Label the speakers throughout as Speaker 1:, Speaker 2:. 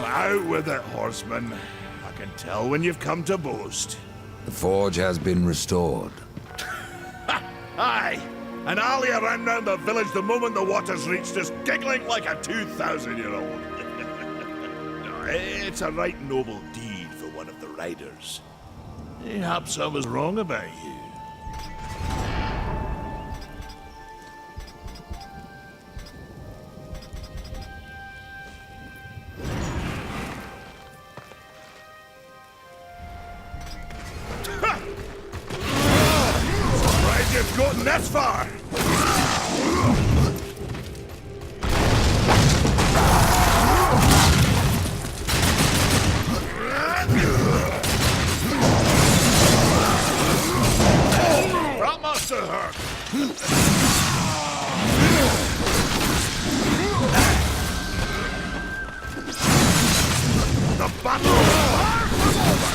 Speaker 1: Out with it, horseman. I can tell when you've come to boast.
Speaker 2: The forge has been restored.
Speaker 1: Aye, and I'll run round the village the moment the water's reached us, giggling like a 2,000-year-old. No, it's a right noble deed for one of the riders. Perhaps I was wrong about you. You've gotten this far! That must have hurt! The battle was over!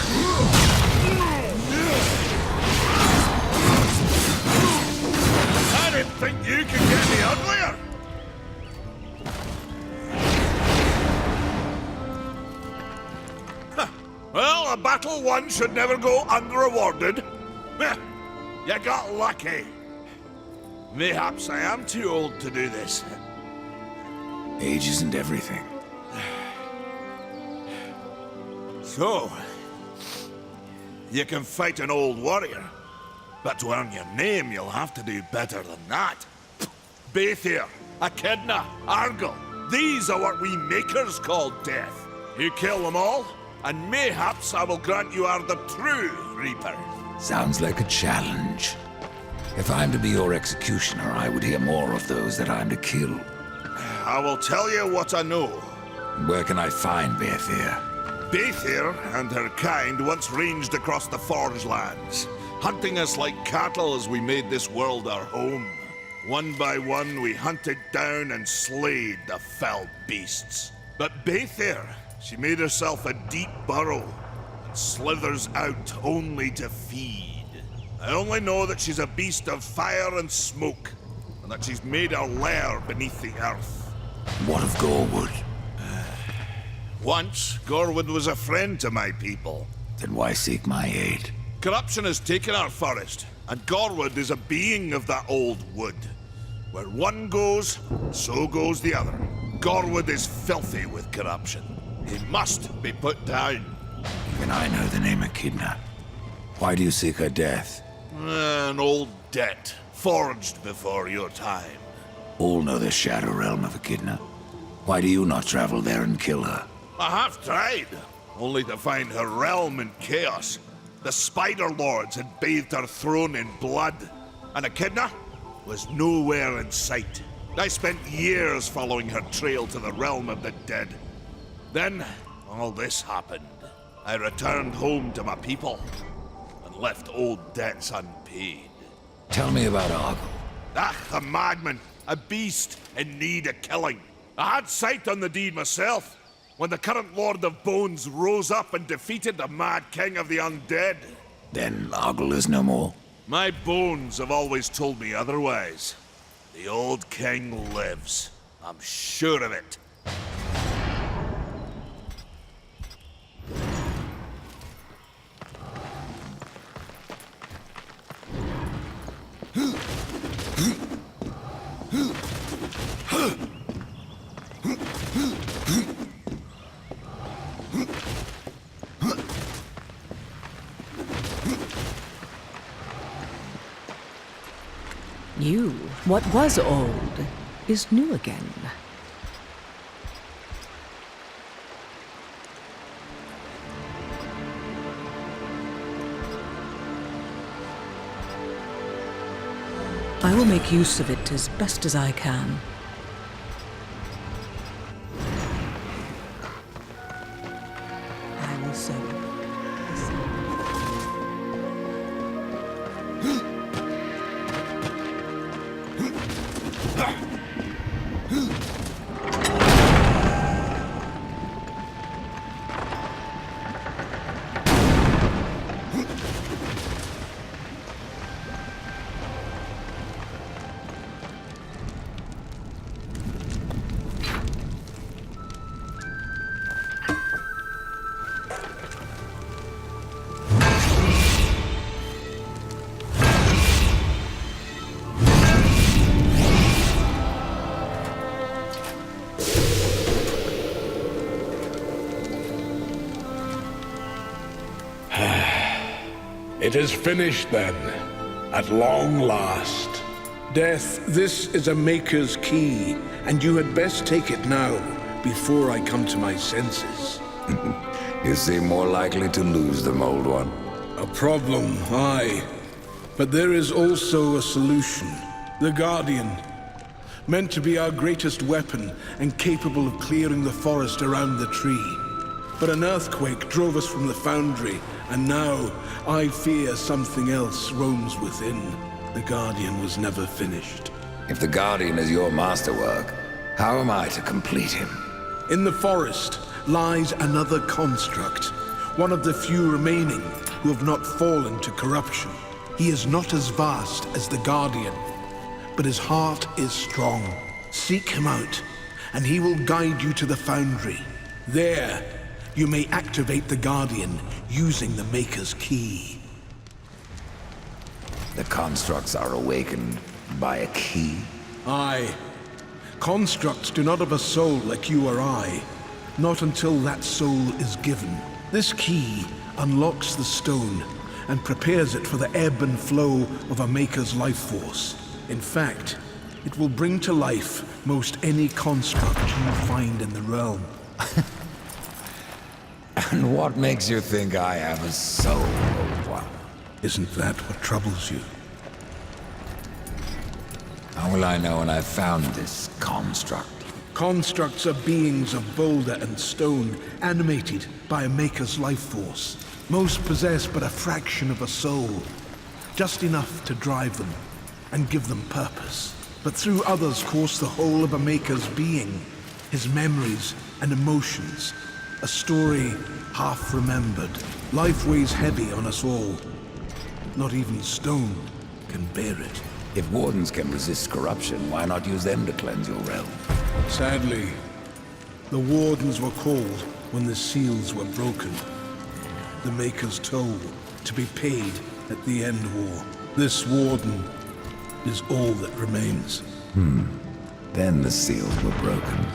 Speaker 1: I didn't think you could get any uglier! Well, a battle won should never go unrewarded. You got lucky. Mayhaps I am too old to do this.
Speaker 2: Age isn't everything.
Speaker 1: So, you can fight an old warrior. But to earn your name, you'll have to do better than that. Baethir, Echidna, Argyll, these are what we makers call death. You kill them all, and mayhaps I will grant you are the true Reaper.
Speaker 2: Sounds like a challenge. If I'm to be your executioner, I would hear more of those that I'm to kill.
Speaker 1: I will tell you what I know.
Speaker 2: Where can I find Baethir?
Speaker 1: Baethir and her kind once ranged across the Forge lands, hunting us like cattle as we made this world our home. One by one, we hunted down and slayed the fell beasts. But Baethir, she made herself a deep burrow and slithers out only to feed. I only know that she's a beast of fire and smoke, and that she's made her lair beneath the earth.
Speaker 2: What of Gorwood?
Speaker 1: Once, Gorwood was a friend to my people.
Speaker 2: Then why seek my aid?
Speaker 1: Corruption has taken our forest, and Gorwood is a being of that old wood. Where one goes, so goes the other. Gorwood is filthy with corruption. He must be put down.
Speaker 2: Even I know the name Echidna. Why do you seek her death?
Speaker 1: An old debt, forged before your time.
Speaker 2: All know the Shadow Realm of Echidna. Why do you not travel there and kill her?
Speaker 1: I have tried, only to find her realm in chaos. The Spider Lords had bathed her throne in blood, and Echidna was nowhere in sight. I spent years following her trail to the realm of the dead. Then, all this happened. I returned home to my people, and left old debts unpaid.
Speaker 2: Tell me about Argyll.
Speaker 1: A madman, a beast in need of killing. I had sight on the deed myself, when the current Lord of Bones rose up and defeated the Mad King of the Undead.
Speaker 2: Then Argyll is no more?
Speaker 1: My bones have always told me otherwise. The old king lives. I'm sure of it.
Speaker 3: New, what was old, is new again. I will make use of it as best as I can. I will sow.
Speaker 4: It is finished then, at long last. Death, this is a Maker's key, and you had best take it now, before I come to my senses.
Speaker 2: You seem more likely to lose them, old one.
Speaker 4: A problem, aye. But there is also a solution. The Guardian. Meant to be our greatest weapon, and capable of clearing the forest around the tree. But an earthquake drove us from the foundry, and now I fear something else roams within. The Guardian was never finished.
Speaker 2: If the Guardian is your masterwork, how am I to complete him?
Speaker 4: In the forest lies another construct, one of the few remaining who have not fallen to corruption. He is not as vast as the Guardian, but his heart is strong. Seek him out, and he will guide you to the foundry. There, you may activate the Guardian using the Maker's key.
Speaker 2: The constructs are awakened by a key?
Speaker 4: Aye. Constructs do not have a soul like you or I. Not until that soul is given. This key unlocks the stone and prepares it for the ebb and flow of a Maker's life force. In fact, it will bring to life most any construct you find in the realm.
Speaker 2: And what makes you think I have a soul, old one?
Speaker 4: Isn't that what troubles you?
Speaker 2: How will I know when I've found this construct?
Speaker 4: Constructs are beings of boulder and stone, animated by a Maker's life force. Most possess but a fraction of a soul, just enough to drive them and give them purpose. But through others course the whole of a Maker's being, his memories and emotions. A story half remembered. Life weighs heavy on us all. Not even stone can bear it.
Speaker 2: If wardens can resist corruption, why not use them to cleanse your realm?
Speaker 4: Sadly, the wardens were called when the seals were broken. The Maker's toll to be paid at the end war. This warden is all that remains.
Speaker 2: Then the seals were broken.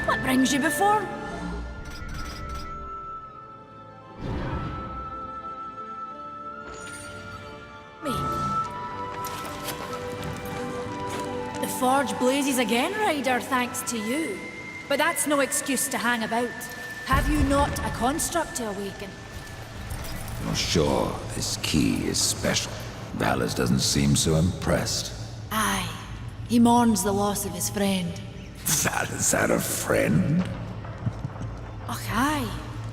Speaker 5: What brings you before? Me. The forge blazes again, Ryder, thanks to you. But that's no excuse to hang about. Have you not a construct to awaken?
Speaker 2: You're sure this key is special? Valus doesn't seem so impressed.
Speaker 5: Aye. He mourns the loss of his friend.
Speaker 2: Valus had a friend?
Speaker 5: Och, aye.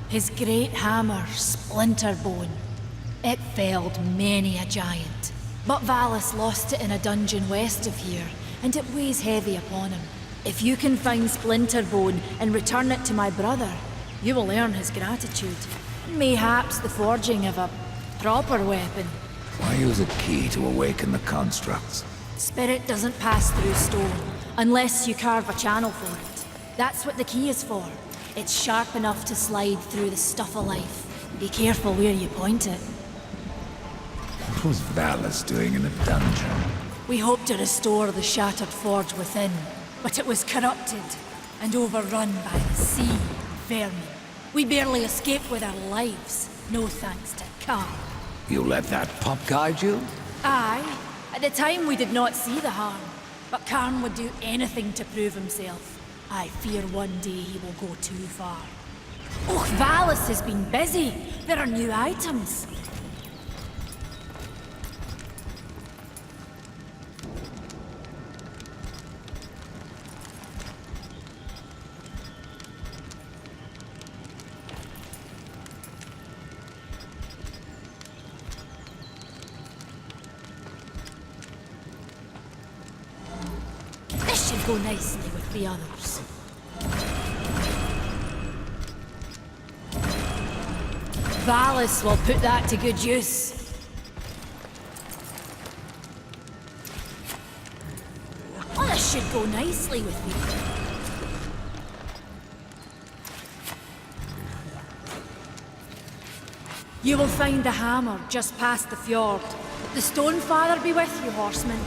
Speaker 5: His great hammer, Splinterbone. It felled many a giant. But Valus lost it in a dungeon west of here, and it weighs heavy upon him. If you can find Splinterbone and return it to my brother, you will earn his gratitude. Mayhaps the forging of a proper weapon.
Speaker 2: Why use a key to awaken the constructs?
Speaker 5: Spirit doesn't pass through stone, unless you carve a channel for it. That's what the key is for. It's sharp enough to slide through the stuff of life. Be careful where you point it.
Speaker 2: What was Valus doing in a dungeon?
Speaker 5: We hoped to restore the shattered forge within, but it was corrupted and overrun by the sea and vermin. We barely escaped with our lives, no thanks to Khan.
Speaker 2: You let that pup guide you?
Speaker 5: Aye. At the time we did not see the harm, but Karn would do anything to prove himself. I fear one day he will go too far. Oh, Valis has been busy. There are new items. This should go nicely with the others. Valis will put that to good use. Oh, this should go nicely with me. You will find the hammer just past the fjord. The Stonefather be with you, horseman.